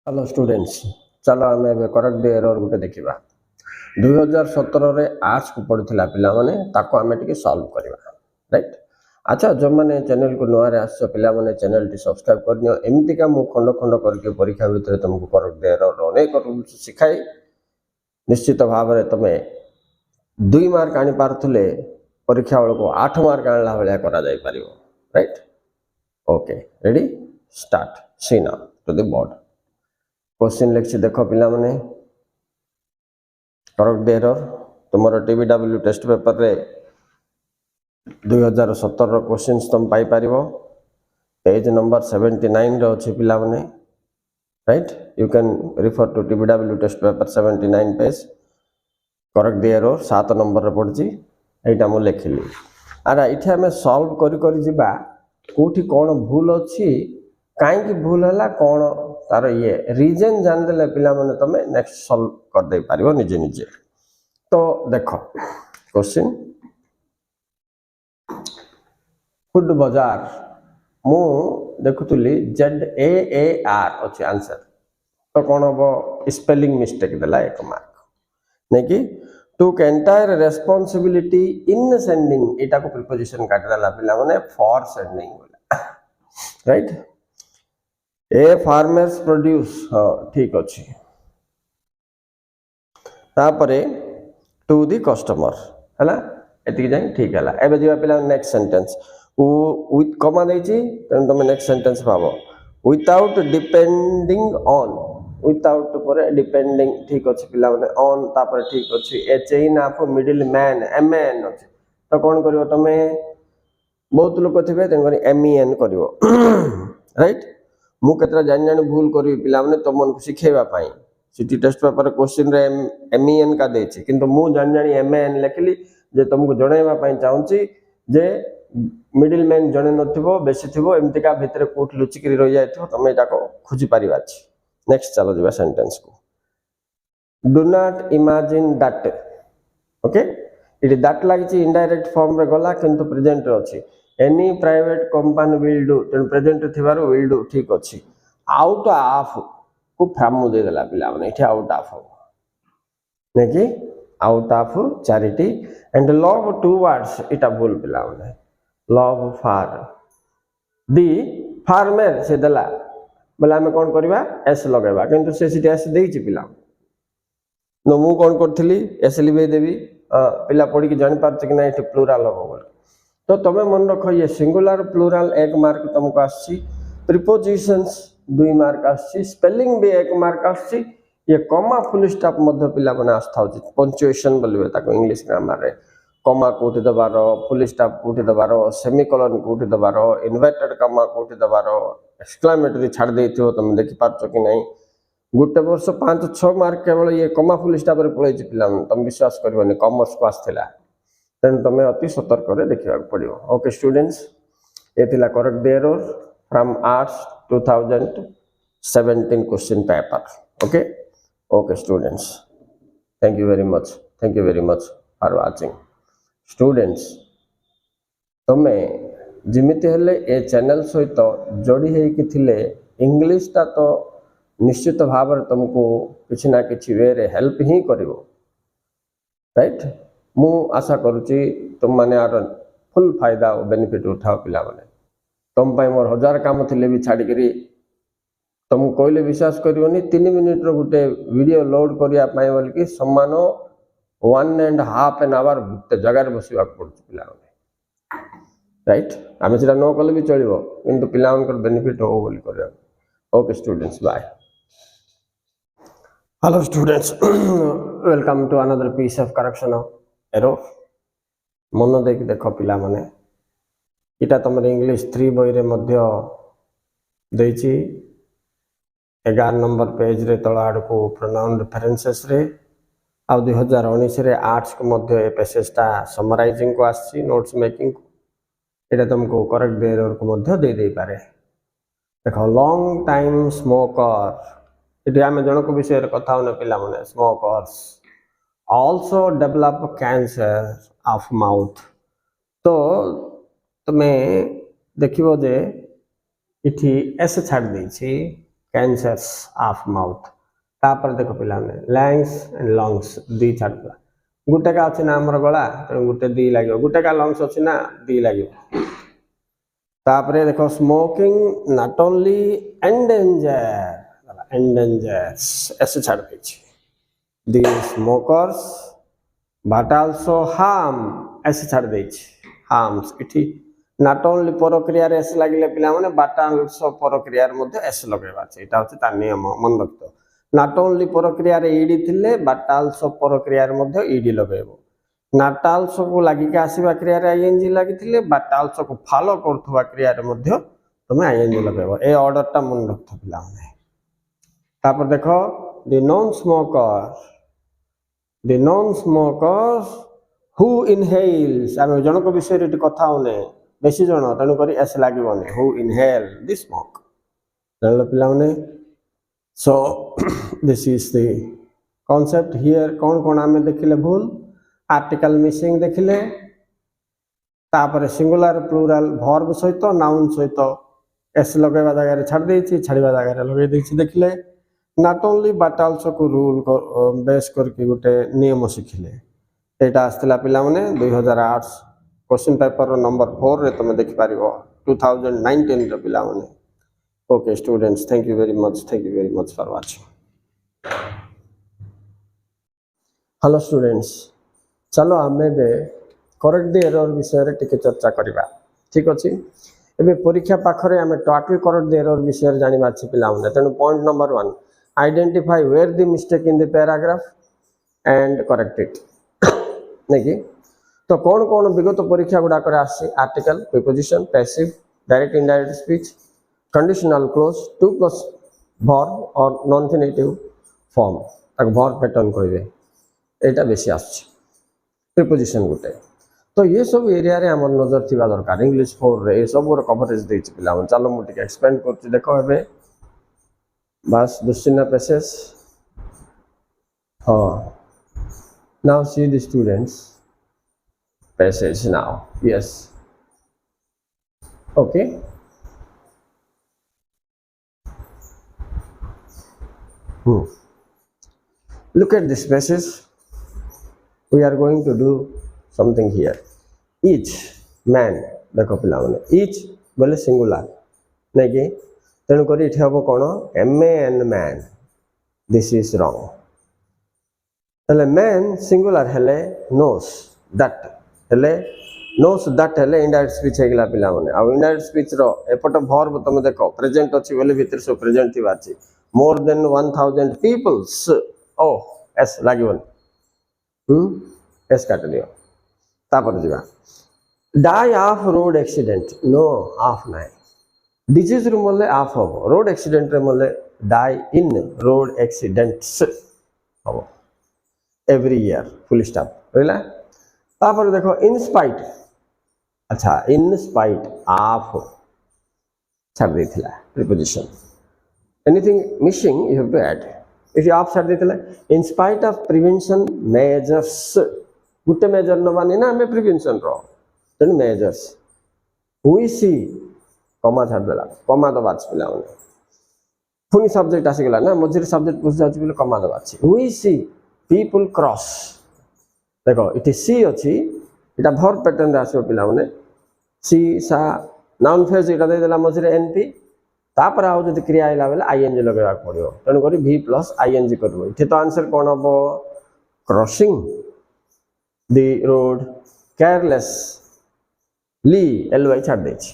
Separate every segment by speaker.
Speaker 1: Hello students चलो आम A correct the error गोटे देखा 2017 रे आर्ट्स को पढ़ुला पिला माने ताको आमे टिके सॉल्व करबा राइट। अच्छा जो मैंने चैनल को नुआ रे आसो पिला माने चैनल टी सब्सक्राइब करनियो एमती का मु खंड खंड करके परीक्षा भितर तुमको करेक्ट द एरर अनेक रूल्स सिखाई निश्चित भाव में तुम 2 मार्क आनी पारथुले परीक्षा बेल को 8 मार्क आनला भलिया करा जाई परियो right. Okay ready start see now to the board question लिखी देख पिला माने करेक्ट द एरर तुम टीबीडब्ल्यू टेस्ट पेपर रे 2017 रो क्वेश्चंस तुम पाई पारिबो पेज नंबर 79 रे अछि पिला माने right. You can refer to TBW test paper 79 page correct the error 7 number रे पड़जी एटा मु लिखिली। आरा इथे हमें सॉल्व करी करी जिबा कोठी कोन भूल अछि काई की भूल हला कोन तार ये रीजन जान देले पिला माने तमे नेक्स्ट सॉल्व कर दे पारिबो निजे निजे। तो देखो क्वेश्चन फूड बाजार मु देखुतली ZAAR अछि आंसर तो कोन हो स्पेलिंग मिस्टेक देला 1 मार्क नै कि टुक एंटायर रेस्पोंसिबिलिटी इन सेंडिंग एटा को प्रीपोजिशन काट देला पिला माने फॉर सेंडिंग बोला राइट। ए फार्मर्स प्रोड्यूस हाँ ठीक अच्छे तापरे टू दी कस्टमर है एति जाए ठीक है एबे जीवा पिला नेक्स्ट सेंटेंस विथ कमा देछि तेन तुम नेक्स्ट सेंटेंस भाबो विदाउट डिपेंडिंग ऑन विदाउट पर डिपेंडिंग ठीक अच्छे पिला माने ऑन तापर ठीक अच्छे a chain of middle man MN अच्छे तो कौन करिवो तमे बहुत लोक थिबे तेन करी एमईएन करिवो राइट। मु केतरा जान जान भूल करी पिला माने तुमन को सिखेबा पई सिटी टेस्ट पेपर क्वेश्चन रे एमईएन का देछि किंतु मु जान जान एमएन लिखली जे तुमको जणैबा पई चाहूची जे मिडिल मैन जणे नथिबो बेसी थिबो एमती का भीतर कोठ लुचि करी रह जायथो तमे जाको खोजी परिबा छी। नेक्स्ट चलो जिबा सेंटेंस को do not imagine that okay it that लागिछि इनडायरेक्ट फॉर्म रे गला किंतु प्रेजेंट रे अछि any private company will do तेन प्रेजेंट थिबारो विल डू ठीक अछि आउट ऑफ को फ्रॉम दे देला पिला माने इथे आउट ऑफ हो नै कि out of charity and love towards इटा बोल पिला माने लव फॉर दी फार्मर से देला बोला हमें कोन करबा एस लगाइबा किंतु से सिटी एस देछि पिला नो मु कोन करथली एस लिबे देबी पिला पढ़ी कि जानि पारछ कि नै इथे प्लुरल हो बोल तो तुम मन रख ये सिंगुलर प्लूरल 1 मार्क तुमको आसी प्रीपोजिशंस 2 मार्क आसी स्पेलिंग भी 1 मार्क आसी ये कॉमा फुल स्टॉप मध्य पिला माने आस्था होची पंक्चुएशन बोलबे ताको इंग्लिश ग्रामर रे कॉमा कोठी दबारो फुल स्टॉप कोठी दबारो सेमीकोलन कोठी दबारो इन्वर्टेड कॉमा कोठी दबारो एक्सक्लेमेटरी छाड़ देथियो तुम देखि पारछो कि नै गुटे वर्ष 5-6 मार्क केवल ये कॉमा फुल स्टॉप रे पळै छि पिला तुम विश्वास करबोनी कॉमर्स को आस्थिला तेन तुम अति सतर्क देखा पड़ो। ओके स्टूडेंट्स ये थिला correct the error from arts 2017 question paper okay. Okay students thank you very much for watching students तुम्हें जिमिति हेले ए चैनल सहित जोड़ी हेकि थिले इंग्लिश ता तो निश्चित भाव में तुमको किसी ना किसी वे रे हेल्प ही करिवो राइट। मु आशा करुच्ची तुम मैंने यार फुल फायदा और बेनिफिट उठाओ पिला माने तुम पाई मोर 1000 काम थिले भी छाड़ी करी तुम कहले विश्वास करिवनी 3 मिनिट रो गुटे वीडियो लोड करिया पाई बोल कि सम्मान 1.5 एन आवर गुटे जगह रे बसिबा पड़छ पिला माने राइट। आमे सेटा न कले भी चलिबो किंतु पिला मानकर बेनिफिट हो बोल करिया। Okay students bye. Hello students welcome to another piece of correction error मन देख देख पिला माने इटा तुम इंग्लिश 3 बई रे मध्य देछि 11 नंबर पेज रे तळ आड़ को प्रोनाउन रेफरेंसेस रे आ 2019 रे आर्ट्स को मध्य ए पैसेजटा समराइजिंग को आछि नोट्स मेकिंग को एटा तुमको करेक्ट द एरर को मध्य दे दे पारे। देखो लॉन्ग टाइम स्मोकर इटे आमे जनक विषय रे कथा होने पिला माने smokers also develop cancer of mouth तो तुम्हें देखिबो जे इठी एस छाड़ देछि कैंसर्स ऑफ माउथ तापर देखो पिला ने लैंग्स एंड लंग्स दी छाड़ गुटे का अच्छे ना आमर गला गोटे दी लगे गोटे का लंग्स अच्छे ना दी लगे तापर देखो स्मोकिंग नॉट ओनली एंडेंजर्स ऐसे छाड़ दीजिए दी स्मोकर्स बट आल्सो हार्म ऐसे छाड़ दीजिए हार्म्स इठी नॉट ओनली परक्रिया रे ऐसे लगिले पिला माने बट आल्सो परक्रिया रे मध्ये ऐसे लगेबा छै एटा होचे ता नियम मन रखतो नॉट ओनली परक्रिया रे ईडी थिले बट आल्सो परक्रिया रे मध्ये ईडी लगेबो नॉट आल्सो को लागि के आसीबा क्रिया रे आईएनजी लागि थिले बट आल्सो को फॉलो करथबा क्रिया रे मध्ये तमे आईएनजी लगेबो ए ऑर्डर ता मन रखतो पिला माने तापर देखो the non smoker who inhales आम जनक विषय रे कथा होने बेसी जन तेणु करी एस लागोनी हु इनहेल द स्मोक जानल पिला माने so this is the concept here कौन कौन आम देखिले भूल आर्टिकल मिसिंग देखिले तापर सिंगुलर प्लूरल वर्ब सहित नाउन सहित एस लगेवा जगह छाड़ देछि छाड़िबा जगह लगे देछि देखिले नॉट ओनली बट आल्सो को रूल बेस करके गोटे नियम शिखिले एटा आस्तिला पिला माने 2008 क्वेश्चन पेपर नंबर 4 रे तुम देखि पारिबो 2019 रे पिला माने okay students thank you very much for watching hello students चलो आमे बे करेक्ट द एरर विषय रे टिके चर्चा करिबा ठीक अछि एबे परीक्षा पाखरे आमे टोटल करेक्ट द एरर विषय रे जानिबा अछि पिला माने तेनु point number 1 identify where the mistake in the paragraph and correct it नहीं तो कौन कौन विगत परीक्षा गुड़ा कर article preposition passive direct indirect speech conditional clause to plus verb और नॉन इन्फिनेटिव फॉर्म तक वर्ब पैटर्न कहबे एटा बेसी आछ प्रीपोजिशन गुटे तो ये सब एरिया रे हमर नजर थिबा दरकार इंग्लिश 4 रे ए सब रो कवरेज देछि पिला चलो मु टिके एक्सपेंड करछि देखो एबे बस दुश्चिन्ह पैसेज हाँ now see the students passage now yes okay look at this passage we are going to do something here each man देखो पिला माने each बोले सिंगुलर नहीं कि तेणु करी इथे हबो कोन man man this is wrong हेले मैन सिंगुलर हेले नोस दैट हेले नोस दैट हेले इनडायरेक्ट स्पीच हेगला पिला माने आ इनडायरेक्ट स्पीच रो एपट वर्ब तुम देखो प्रेजेंट अछि बोले भीतर से प्रेजेंट थिबा अछि मोर देन 1000 पीपल्स ओ एस लागिवन एस काट दियो तापर जिबा die of road accident no of नाइ डिजीज रो मोले ऑफ हो रोड एक्सीडेंट रे मोले डाई इन रोड एक्सीडेंट्स हो every year full stop रहला तापर देखो in spite अच्छा in spite of छाड़ देथिला preposition anything missing you have to add if you off छाड़ देथिला in spite of prevention measures Gute major न माने ना हमें prevention रो तन measures we see कमा छाड़ देला कमा तो बात पिला माने पुनी सब्जेक्ट आसी गेला ना मझिर सब्जेक्ट पूछ जाछि बिले कमा दो बात we see people cross देखो इटे सी अछि इटा वर्ब पैटर्न रे आसो पिला माने सी सा नाउन फ्रेज इटा दे देला मझरे एनपी तापर आउ जदि क्रिया आइला बेले आईएनजी लगेबा पड़ियो तन करी v प्लस आईएनजी करबो इथे तो आंसर कोन हबो क्रॉसिंग द रोड केयरलेसली एलवाई छाड़ देछि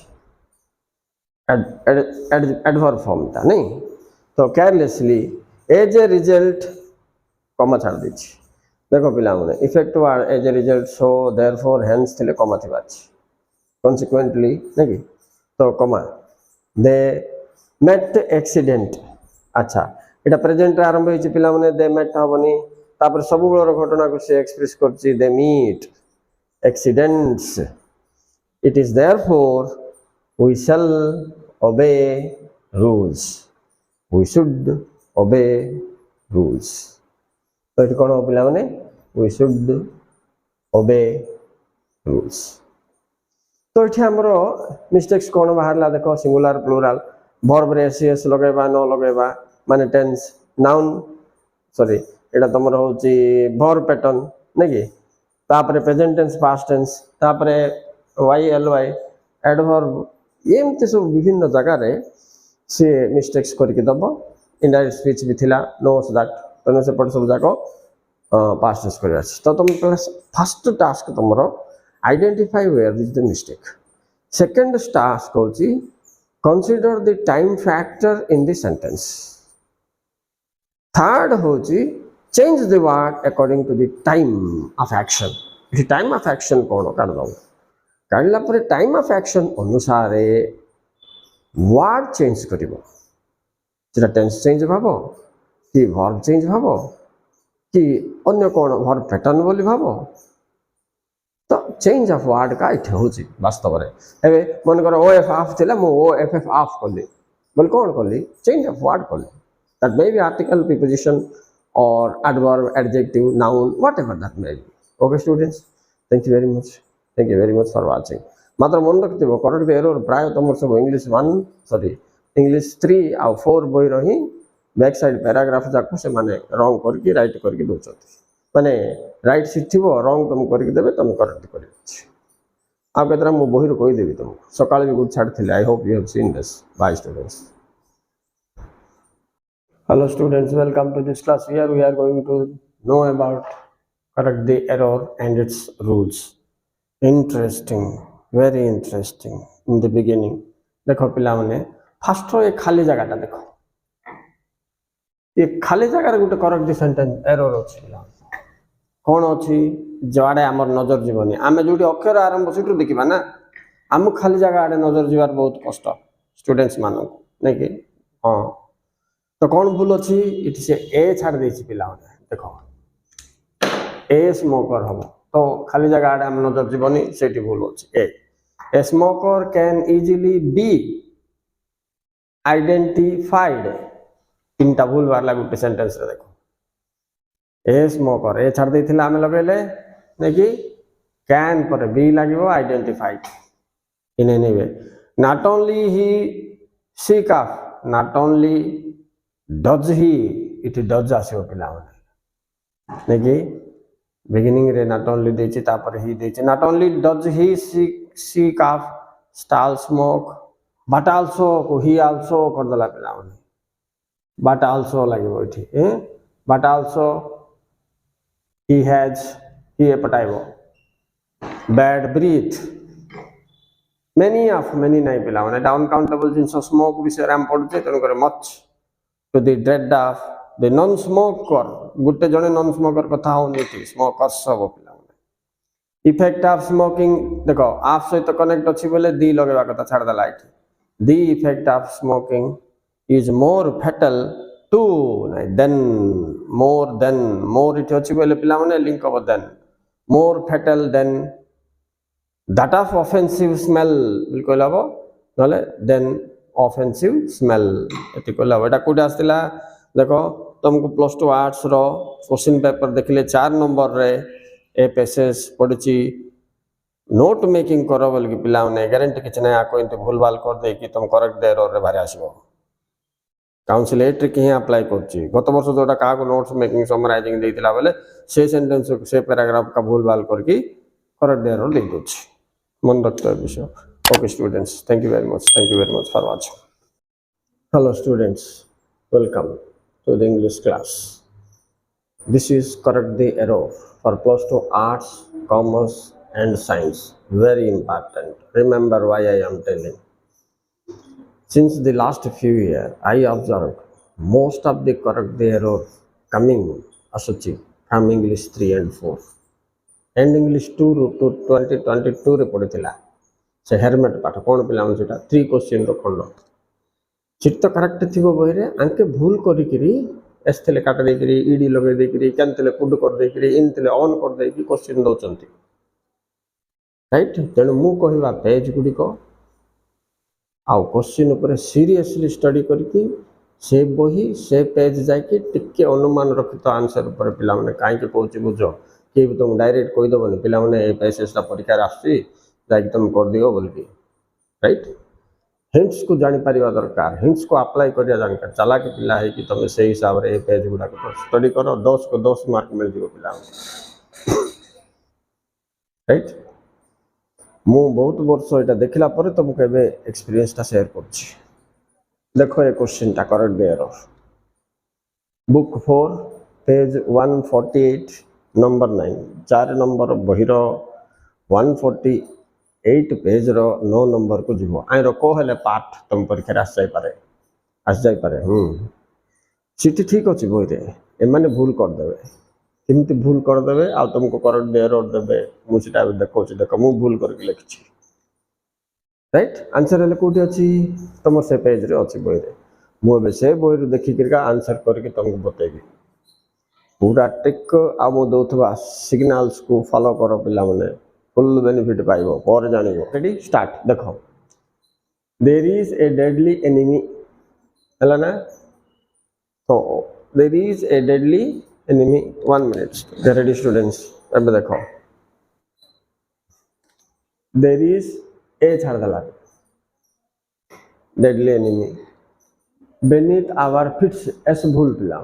Speaker 1: एडवर्ब फॉर्म ता नहीं तो केयरलेसली एज ए रिजल्ट कमा छाड़ देछि देखो पिला माने इफेक्ट वार as a result so therefore hence थिले कमा थिबा अछि कॉन्सिक्वेंटली नहीं तो कमा दे मेट एक्सीडेंट अच्छा एटा प्रेजेंट रे आरंभ होइछि पिला माने दे मेट हबनी तापर सब बेलर घटना को से एक्सप्रेस करछि they meet accidents it is therefore we shall obey rules we should obey rules तो ये कौन हो पिला माने वी शुड ओबे रूल्स तो ये हमरो मिस्टेक्स कौन बाहरला देखो सिंगुलर प्लूरल verb रे cs लगेबा न लगेबा माने टेंस नाउन सॉरी एटा तमरो होची verb पैटर्न नै कि तापरे प्रेजेंट टेंस पास्ट टेंस तापरे yly एडवर्ब एमते सब विभिन्न जगह रे से मिस्टेक्स करके दबो इनडायरेक्ट स्पीच भी थिला नोस दैट तने से पड़ सब जाको पास्ट टेंस करबा तो तुम फर्स्ट टास्क तमरो identify where is the mistake second task होची consider the time factor in the sentence third होची change the word according to the time of action इस time of action कोन काढ दो काढला पर time of action अनुसार word change करिवो जेटा tense change भाबो कि verb change भाबो कि अन्य कोन verb pattern बोली भाबो तो चेंज ऑफ वर्ड का इथे होची वास्तव रे एबे मन कर ओएफ ऑफ थिला मो ओएफएफ ऑफ करली बोल कोन करली चेंज ऑफ वर्ड करली that may be article preposition और adverb adjective noun whatever that may be okay students thank you very much for watching मात्र मन रखथिबो करेक्ट एरर प्राय तमर सब इंग्लिश 1 सॉरी इंग्लिश 3 आ 4 बोई रही बैक साइड पैराग्राफ जाको से माने रॉन्ग करके राइट करके दोचती माने राइट सीट थी रंग तुम करके देवे तुम करेक्ट कर आप केतरा मो बहिर कहि देबी तुम सकाळ भी गुड छाड़ थिले I hope you have seen this bye students hello students welcome to this class here we are going to know about correct the error and its rules interesting very interesting in the beginning देखो पिला माने first row ये खाली जगहटा देखो ये खाली जगह रे गुटे करेक्ट द सेंटेंस एरर अछि कौन अच्छी जड़े आम नजर जीवनी आम जो अक्षर आरंभ से देखा ना आम खाली जगह आड़े नजर जीवार बहुत कष्ट स्टूडेंट्स मान नहीं कि हाँ तो कौन भूल अच्छी ये से ए छाड़ दे पिला देख ए स्मोकर हम तो खाली जगह आड़े आम नजर जीवनी से भूल अच्छी a smoker can easily be identified तीन टा भूल बाहर गोटे सेंटेंस रे देखो ए स्मोकर ए छाड़ देथिला आमे लगेले नहीं कि कैन पर बी लागो identified in any way not only he sick of not only does he it does आसीओ पिला नहीं कि बिगिनिंग रे नॉट ओनली देछि तापर ही देछि not only does he sick of stall smoke but also को ही आल्सो कर दला पिला बट आल्सो लागो इठी but also he has he patayo bad breath many nahi pila mane uncountable jinso smoke विषय रे हम पढुचे तन करे much to the dread of the non smoker गुटे जने non smoker कथा होनी थी smokers सब पिला मने effect of smoking देखो आप सहित कनेक्ट अछि बोले दी लगेबा कथा छाड़ दला इठी the effect of smoking is more fatal to than more it अच्छी बोले पिला माने लिंक अब than more fatal than that of offensive smell बिल्कुल हबो नले देन ऑफेंसिव स्मेल एति कोला एटा कोडा आस्तिला देखो तुमको प्लस 2 आर्ट्स रो क्वेश्चन पेपर देखले 4 नंबर रे ए पैसेज पडची नोट मेकिंग करो बोल कि पिला माने गारंटी किछ नै आ कोइ भूल भाल कर दे कि तुम करेक्ट दे एरर रे बारे आसीबो council a trick he apply करछि गत वर्ष जोटा का नोट्स मेकिंग समराइजिंग देइतिला बेले से सेंटेंस से पैराग्राफ का भूल भाल करके करेक्ट एरर दे दोछि मन रखते विषय okay students thank you very much for watching hello students welcome to the English class this is correct the error for plus 2 arts commerce and science very important remember why I am telling Since the last few years, I observed most of the correct error coming asuchi from English 3 and 4 and English 2 to 2022 रे पढितला से हेरमेट पाठ कोन पिला मन सेटा 3 question रो खंड चित्त correct थिबो बहि रे आंके भूल करी करी एस्थले काट दे करी ईडी लगे दे करी कैनतले पुड कर दे करी इनतले ऑन कर दे की क्वेश्चन दोचंती राइट तेणु मु कहवा पेज गुडी को आउ क्वेश्चन ऊपर सीरियसली स्टडी करके से बही से पेज जाके टिके अनुमान रखि तो आंसर ऊपर पिला माने काहे के कहूची बुझो कि तुम डायरेक्ट कहि दबनी पिला माने ए पैसेज ता परीक्षा आसी जाके तुम कर दियो बोल के राइट हिंट्स को जानी पारिबा दरकार हिंट्स को अप्लाई करिया जानकार चालाक पिला है कि तुम से हिसाब रे पेज गुडा को स्टडी करो 10 को 10 मार्क मिल जिवो पिला राइट मु बहुत वर्ष एटा देखला पर तुमको एबे एक्सपीरियंस ता शेयर करछि देखो ये क्वेश्चन ता correct their book 4 page 148 number 9 4 number बहिरो 148 पेज रो 9 नंबर को जीवो आइ रो को हेले पार्ट तुम परीक्षा आस जाई पारे सीटी ठीक अछि बोई रे ए माने भूल कर देबे किमती भूल कर देबे आ तुमको करेक्ट देयर और देबे मु सीटा देखो मु भूल करके लिखछि राइट आंसर हेले कोठी अछि तुम से पेज रे अछि बोई रे मु बे से बोई रे देखि करके आंसर करके तुमको बतेबी पूरा ट्रिक आ मु दोथबा सिग्नल्स को फॉलो करो पिला माने फुल बेनिफिट पाइबो पर जानिबो रेडी स्टार्ट देखो there is a deadly enemy हला ना तो there is a deadly enemy 1 minute ready students अब देखो देयर इज ए छाड़ दला deadly enemy beneath our feet एस भूल पिला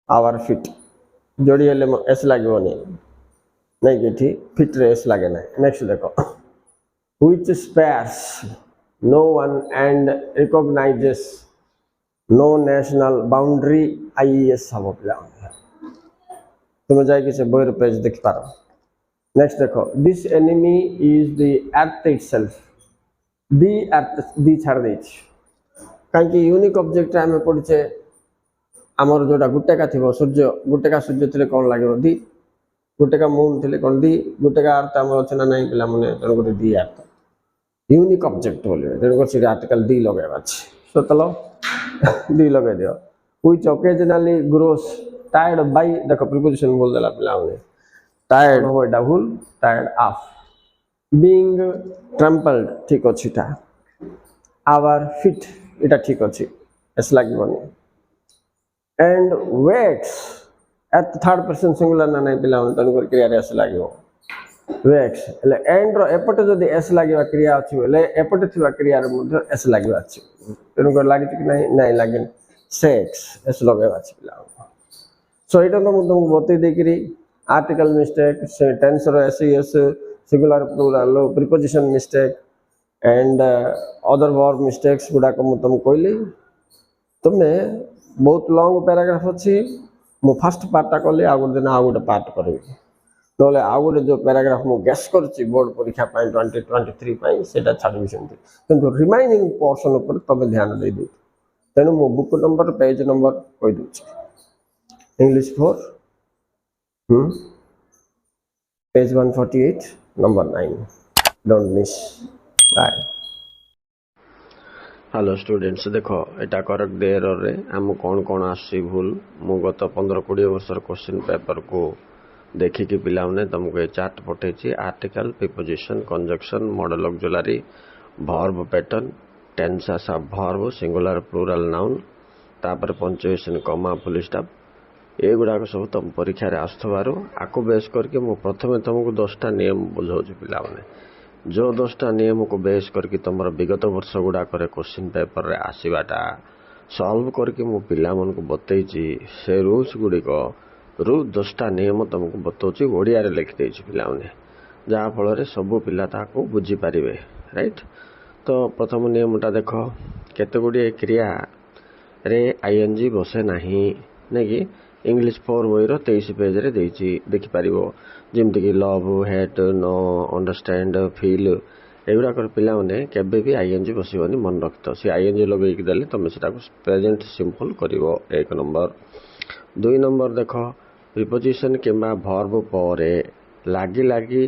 Speaker 1: आवर फीट जोड़ी हेले एस लागोनी नहीं कि ठीक फिट रे एस लागे ना नेक्स्ट देखो which spares no one and recognizes no national boundary IES हम पिला तुम जाए से बोर पेज देख पारो नेक्स्ट देखो this enemy is the earth itself the earth दी छाड़ दे कहीं यूनिक ऑब्जेक्ट आम पढ़े आमर जोटा गुटेका थी सूर्य गुटेका सूर्य थे कौन लगे दी गुटेका मून थे कौन दी गुटेका अर्थ आम अच्छे ना नहीं पिला मैंने तेणुक दी अर्थ यूनिक ऑब्जेक्ट बोले तेणुक से आर्टिकल दी लगे सो चलो दी लगे दियो which occasionally grows tired by देखो प्रीपोजिशन बोल देला पिला मैंने टायर्ड हो एटा भूल टायर्ड ऑफ बीइंग ट्रम्पल्ड ठीक अछि ता आवर फीट इटा ठीक अछि एस लागबनी एंड वेक्स एट थर्ड पर्सन सिंगुलर ना नहीं पिला तन कर क्रिया रे एस लागियो वेक्स ले एंड रो एपटे जदी एस लागिवा क्रिया अछि ले एपटे थिवा क्रिया रे मध्ये एस लागिवा अछि तन कर लागि कि नहीं लागिन सेक्स एस लगेवा अछि पिला सो इटा तो मुदम बते देखिरी आर्टिकल मिस्टेक से टेंस रो s singular plural preposition mistake and other verb mistakes गुडा को तुम कहली तुमने बहुत लॉन्ग पैराग्राफ अच्छी मु फर्स्ट पार्टा कली आ गोटे दिन आ गोटे पार्ट करी ना आ गोटे जो पैराग्राफ मु गेस कर बोर्ड परीक्षा 2023 से छाड़ी किंतु रिमाइनिंग पोर्शन उपर तुम ध्यान दे दे तेणु मु बुक नंबर पेज नंबर कहीदे English 4 page 148 number 9 don't miss bye hello students देखो एटा करेक्ट देयर रे हम कौन आसी भूल मु गत 15-20 वर्षर क्वेश्चन पेपर को देखिकी पिला ने तुमको चार्ट पठे article preposition conjunction modal auxiliary verb pattern tense आस वर्ब सिंगुलर प्लूरल नाउन तापर पंक्चुएशन कॉमा फुल स्टॉप ए गुडाक सब तुम परीक्षा रे आस्थबारो आको बेस करके मु प्रथमे तुमको 10टा नियम बुझाउछी पिला ने जो 10टा नियम को बेस करके तुम विगत वर्ष गुड़ाक क्वेश्चन पेपर रे आसवाटा सॉल्व करके मु पिला मन को बतईची से रूल्स गुड़िक रु 10टा नियम तुमको बतौची ओडिया रे लिखि देछि पिला ने जहाँ फल सबू पिला ताको बुझी पारिबे राइट तो प्रथम नियमटा देख केते गुड़िए क्रिया रे आईएनजी बसे नाही नहीं कि इंग्लिश 4 बही 23 पेज रे देछि देखि पारिबो जेमति कि love hate know understand feel एगुड़ाक पिला माने केबे भी आईएनजी बसबनी मन रखत से आईएनजी लगेक देले तुम से प्रेजेंट सिंपल करिवो 1 नंबर 2 नंबर देख प्रीपोजिशन किंबा वर्ब पर लागी लागी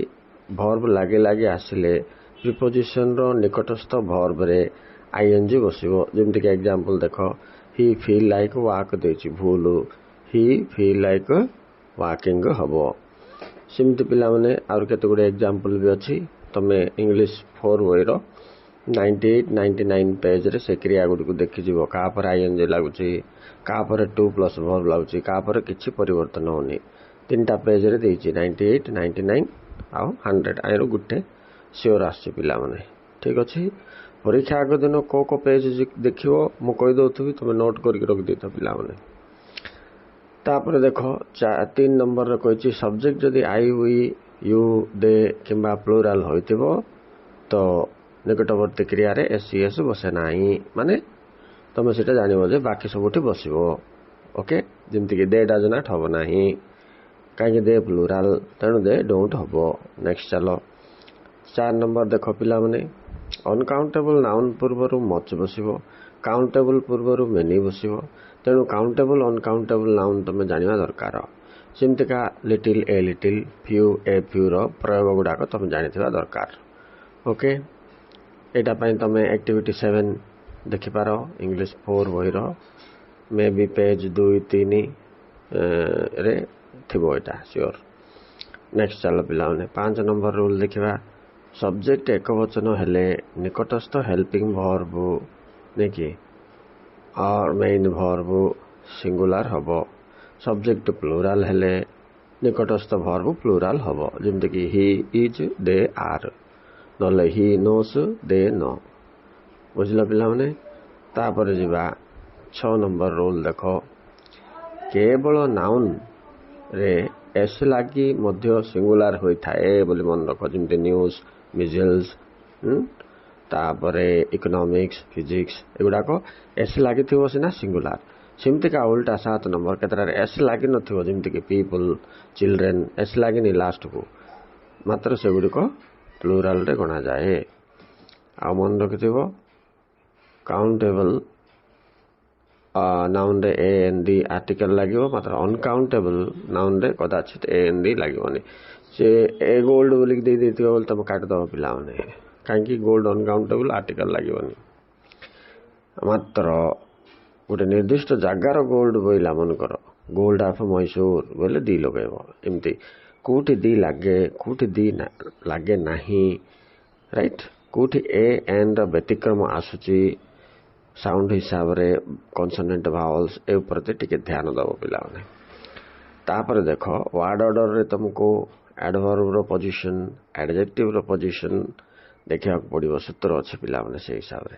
Speaker 1: वर्ब लागी लागी आसिले प्रीपोजिशन रो निकटस्थ वर्ब रे आईएनजी बसिबो जेमति कि एग्जांपल देख ही फील लाइक वॉक देछि भूल ही फील लाइक वॉकिंग हबो सिमती पिला माने आउर केते गुडे एग्जांपल भी अछि तमे इंग्लिश 4 बही 98 99 पेज रे से क्रिया गुडी को देखि जीवो का पर आईएनजी लागुची का पर 2 प्लस वर्ब लागुची का पर किछि परिवर्तन होनी तीनटा पेज रे देछि 98 99 आ 100 आइरो गुटे श्योर आछि पिला माने ठीक अछि परीक्षा आग दिन को पेज देखो मु कहीदे तुम नोट करके रखी था पाने तापर देख 3 नंबर कही सब्जेक्ट जदि आई वी यू दे किंबा प्लूराल हो तो निकटवर्ती क्रिया एस बसे ना माने तुम से जान बाकी सबुठ बस ओके जमीक दे डज नॉट हम ना कहीं दे प्लूराल तेणु दे डोंट हम नेक्स्ट चलो 4 नंबर देख पिला माने अनकाउंटेबल नाउन पूर्वर मच बस काउंटेबल पूर्वर मेनी बस तेणु काउंटेबल अनकाउंटेबल नाउन तुम जाना दरकार सेमतिका little a little few a few प्रयोग गुड़ाक तुम जानी दरकार ओके यहाँ तुम एक्टिविटी 7 देखिपार इंग्लिश 4 बहीर मे बी पेज 2-3 रे थिबो एटा श्योर नेक्स्ट चलो पिला 5 नंबर रूल देखा सब्जेक्ट एक वचन हेले निकटस्थ हेल्पिंग वर्ब नहीं कि और मेन वर्ब सिंगुलर हम सब्जेक्ट प्लूराल हेले निकटस्थ वर्ब प्लूराल हम जमती कि ही इज दे आर नले ही नोस दे नो बुझल पिलाने तापर जीवा 6 नंबर रूल देख केवल नाउन रे एस लगी मध्य सिंगुलर होता है बोली मन रख जमी न्यूज मिजल्स तापर इकोनॉमिक्स फिजिक्स एगुड़ाक एस लगी सीना सिंगुलर सेमती का उल्टा 7 नंबर केतरा एस लगी नमती कि पीपल चिल्ड्रेन एस लगी लास्ट को मात्र सेगुड़िक प्लूराल रे गणा जाए आ मन रखि काउंटेबल नाउन रे ए एन डी आर्टिकल लगे मात्र अनकाउंटेबल नाउन रे कदाचित ए एन डी लगे से ए गोल्ड बोलिक दे देथिबो बोल तुम काटिदेव पिलाने कहीं गोल्ड अनकाउंटेबल आर्टिकल लगे मात्र गोटे निर्दिष्ट जगार गोल्ड बोला मनकर गोल्ड ऑफ मैसूर बोले दी लगेब एमती कौटी दी लगे कौटी दी लगे नहीं राइट कौटी ए एन व्यतिक्रम आसूची साउंड हिसाब रे कॉन्सोनेंट भावल्स ए प्रति टिके ध्यान दब पिलाने तापर देख वर्ड ऑर्डर रे तुमको एडवर्ब रो पोजीशन एडजेक्टिव रो पोजीशन देखा पड़ो सूत्र अच्छे पिलाने से हिसाब रे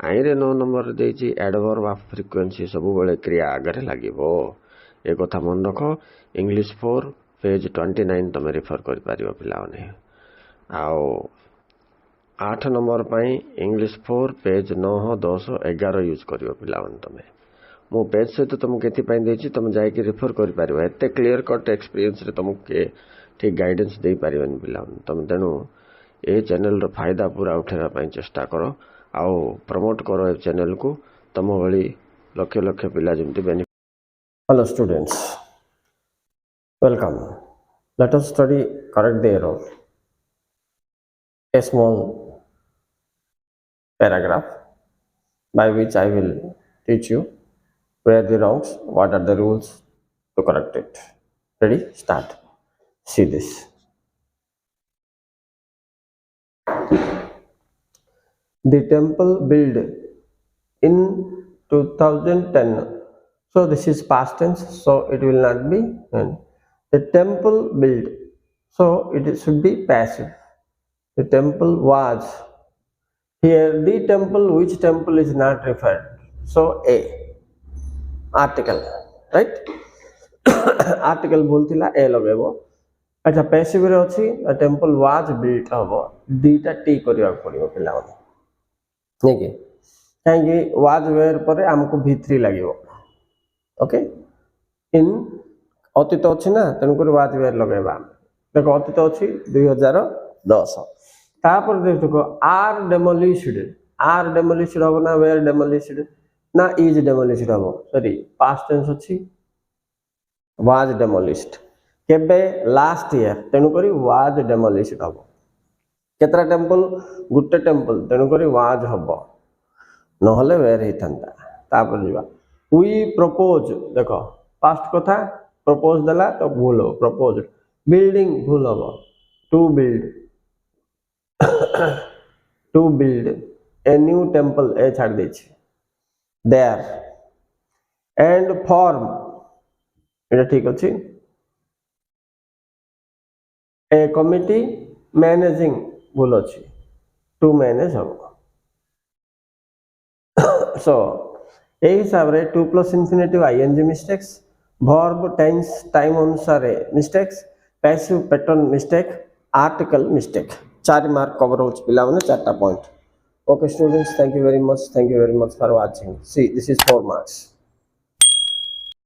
Speaker 1: आई रे 9 नंबर देछि एडवर्ब ऑफ फ्रिक्वेंसी सब बेले क्रिया आगे लगे ए कथा मन रख इंग्लिश 4 पेज 29 तुम रिफर कर पारिबो पिलाने आओ 8 नंबर पाई इंग्लिश 4 पेज 9 10 11 यूज करियो पिलाने तुम मो पेज सहित तुमको ये देछि तुम जाइए रिफर कर पारिबो एते क्लियर कट एक्सपीरियंस रे तुमको ठीक गाइडेंस दे पारिबनि पिलाने तुम तेणु ए चैनल रो फायदा पूरा उठाइबा पई चेष्टा करो आओ प्रमोट करो ए चैनल को तुम भली लक्ष लक्ष पिला जमती benefit hello students welcome let us study correct the error a small paragraph by which I will teach you where the wrongs what are the rules to correct it. Ready, start. See this. The temple built in 2010, so this is past tense, so it will not be the temple built, so it should be passive. The temple was here. The temple, which temple is not referred, so a article, right? Article बोलथिला a लगेबो अच्छा passive रे अछि temple was built हबो डीटा T करिया पड़िबो पिला नै कि काहे वाज वेयर पर हमको v3 लागिबो ओके इन अतीत अछि ना तन कर वाज वेयर लगेबा देखो अतीत अछि 2010 तापर देखो आर डेमोलिश्ड हबो ना वेयर डेमोलिश्ड ना इज डेमोलिश्ड हबो सॉरी पास्ट टेंस अछि was demolished केबे लास्ट ईयर तेनु करी was demolished हबो केतरा टेंपल गुट्टे टेंपल तेनु करी was हबो नहले वेर हिथंता तापर जीवा we propose देखो पास्ट कथा प्रपोज देला तो भूल हो प्रपोज बिल्डिंग भूल हबो to build a new temple ए छाड़ दे छी there and form এটা ঠিক আছে ए कमिटी मैनेजिंग भूल अच्छी टू मैनेज हम सो यही हिसाब रे 2 plus infinitive ING mistakes, verb tense time अनुसार mistakes, passive pattern mistake, article mistake 4 mark cover हो पिला माने 4टा point. Okay students, thank you very much for watching. See, this is 4 marks.